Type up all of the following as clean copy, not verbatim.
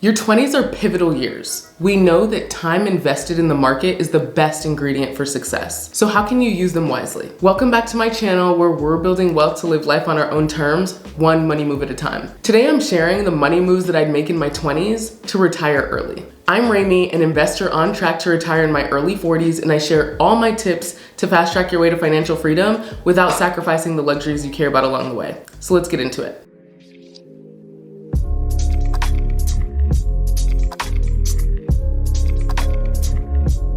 Your 20s are pivotal years. We know that time invested in the market is the best ingredient for success. So how can you use them wisely? Welcome back to my channel where we're building wealth to live life on our own terms, one money move at a time. Today I'm sharing the money moves that I'd make in my 20s to retire early. I'm Rami, an investor on track to retire in my early 40s, and I share all my tips to fast track your way to financial freedom without sacrificing the luxuries you care about along the way. So let's get into it.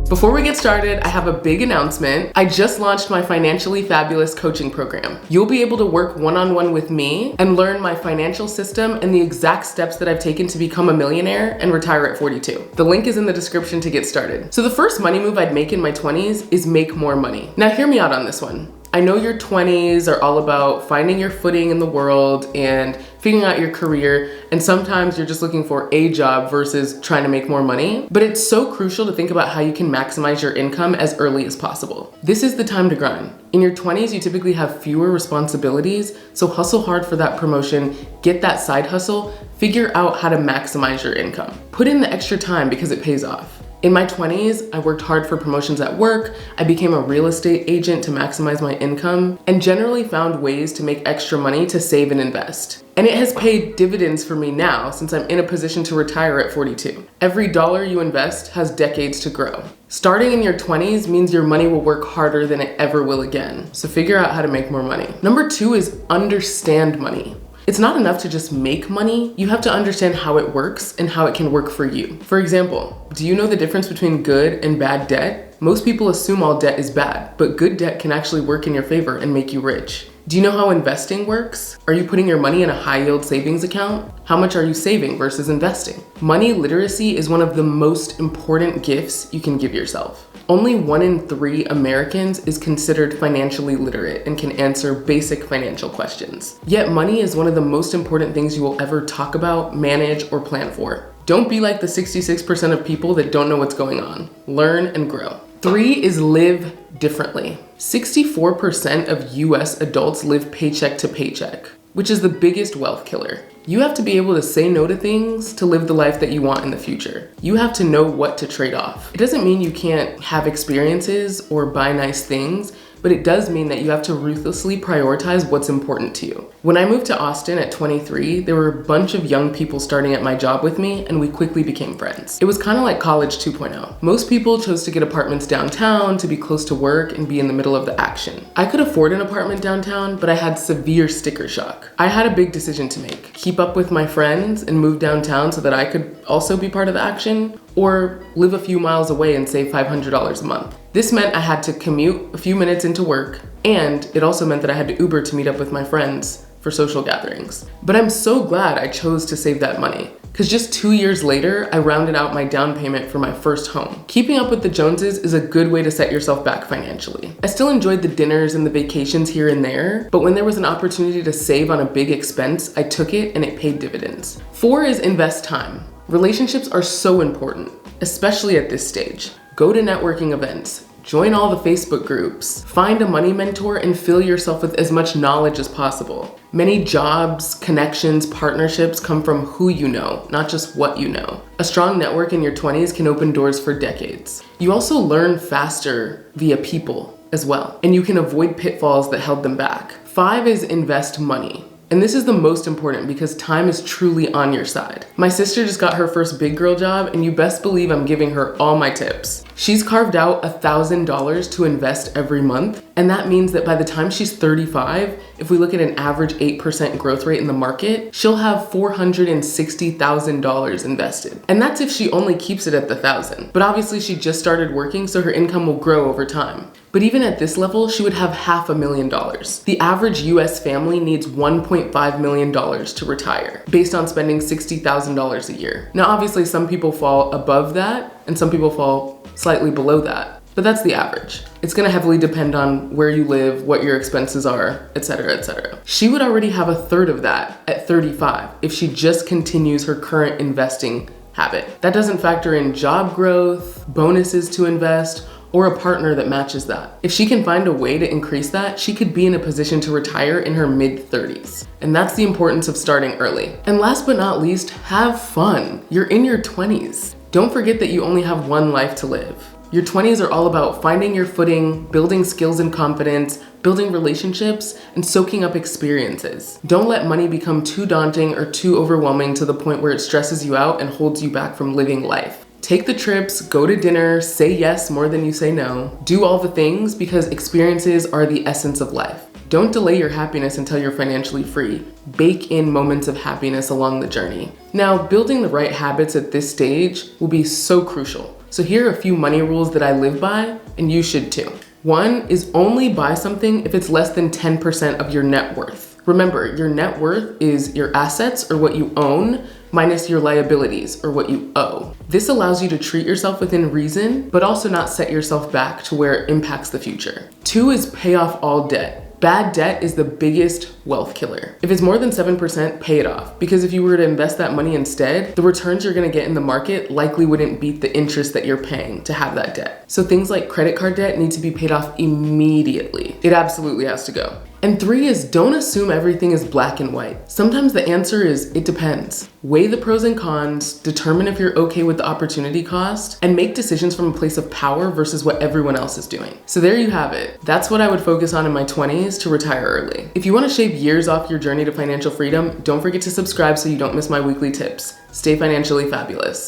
Before we get started, I have a big announcement. I just launched my Financially Fabulous coaching program. You'll be able to work one-on-one with me and learn my financial system and the exact steps that I've taken to become a millionaire and retire at 42. The link is in the description to get started. So the first money move I'd make in my 20s is make more money. Now hear me out on this one. I know your 20s are all about finding your footing in the world and figuring out your career, and sometimes you're just looking for a job versus trying to make more money, but it's so crucial to think about how you can maximize your income as early as possible. This is the time to grind. In your 20s, you typically have fewer responsibilities, so hustle hard for that promotion, get that side hustle, figure out how to maximize your income. Put in the extra time because it pays off. In my 20s, I worked hard for promotions at work, I became a real estate agent to maximize my income, and generally found ways to make extra money to save and invest. And it has paid dividends for me now since I'm in a position to retire at 42. Every dollar you invest has decades to grow. Starting in your 20s means your money will work harder than it ever will again. So figure out how to make more money. Number 2 is understand money. It's not enough to just make money. You have to understand how it works and how it can work for you. For example, do you know the difference between good and bad debt? Most people assume all debt is bad, but good debt can actually work in your favor and make you rich. Do you know how investing works? Are you putting your money in a high-yield savings account? How much are you saving versus investing? Money literacy is one of the most important gifts you can give yourself. Only 1 in 3 Americans is considered financially literate and can answer basic financial questions. Yet money is one of the most important things you will ever talk about, manage, or plan for. Don't be like the 66% of people that don't know what's going on. Learn and grow. 3 is live differently. 64% of US adults live paycheck to paycheck, which is the biggest wealth killer. You have to be able to say no to things to live the life that you want in the future. You have to know what to trade off. It doesn't mean you can't have experiences or buy nice things, but it does mean that you have to ruthlessly prioritize what's important to you. When I moved to Austin at 23, there were a bunch of young people starting at my job with me, and we quickly became friends. It was kind of like college 2.0. Most people chose to get apartments downtown to be close to work and be in the middle of the action. I could afford an apartment downtown, but I had severe sticker shock. I had a big decision to make: keep up with my friends and move downtown so that I could also be part of the action, or live a few miles away and save $500 a month. This meant I had to commute a few minutes into work, and it also meant that I had to Uber to meet up with my friends for social gatherings. But I'm so glad I chose to save that money, because just 2 years later, I rounded out my down payment for my first home. Keeping up with the Joneses is a good way to set yourself back financially. I still enjoyed the dinners and the vacations here and there, but when there was an opportunity to save on a big expense, I took it and it paid dividends. 4 is invest time. Relationships are so important, especially at this stage. Go to networking events, join all the Facebook groups, find a money mentor, and fill yourself with as much knowledge as possible. Many jobs, connections, partnerships come from who you know, not just what you know. A strong network in your 20s can open doors for decades. You also learn faster via people as well, and you can avoid pitfalls that held them back. 5 is invest money. And this is the most important because time is truly on your side. My sister just got her first big girl job, and you best believe I'm giving her all my tips. She's carved out $1,000 to invest every month, and that means that by the time she's 35, if we look at an average 8% growth rate in the market, she'll have $460,000 invested. And that's if she only keeps it at the 1,000. But obviously she just started working, so her income will grow over time. But even at this level, she would have $500,000. The average US family needs $1.5 million to retire, based on spending $60,000 a year. Now, obviously some people fall above that, and some people fall slightly below that, but that's the average. It's gonna heavily depend on where you live, what your expenses are, etc., etc. She would already have a third of that at 35 if she just continues her current investing habit. That doesn't factor in job growth, bonuses to invest, or a partner that matches that. If she can find a way to increase that, she could be in a position to retire in her mid-30s. And that's the importance of starting early. And last but not least, have fun. You're in your 20s. Don't forget that you only have one life to live. Your 20s are all about finding your footing, building skills and confidence, building relationships, and soaking up experiences. Don't let money become too daunting or too overwhelming to the point where it stresses you out and holds you back from living life. Take the trips, go to dinner, say yes more than you say no. Do all the things because experiences are the essence of life. Don't delay your happiness until you're financially free. Bake in moments of happiness along the journey. Now, building the right habits at this stage will be so crucial. So here are a few money rules that I live by, and you should too. One is only buy something if it's less than 10% of your net worth. Remember, your net worth is your assets or what you own minus your liabilities or what you owe. This allows you to treat yourself within reason, but also not set yourself back to where it impacts the future. Two is pay off all debt. Bad debt is the biggest wealth killer. If it's more than 7%, pay it off. Because if you were to invest that money instead, the returns you're gonna get in the market likely wouldn't beat the interest that you're paying to have that debt. So things like credit card debt need to be paid off immediately. It absolutely has to go. And three is don't assume everything is black and white. Sometimes the answer is it depends. Weigh the pros and cons, determine if you're okay with the opportunity cost, and make decisions from a place of power versus what everyone else is doing. So there you have it. That's what I would focus on in my 20s to retire early. If you want to shave years off your journey to financial freedom, don't forget to subscribe so you don't miss my weekly tips. Stay financially fabulous.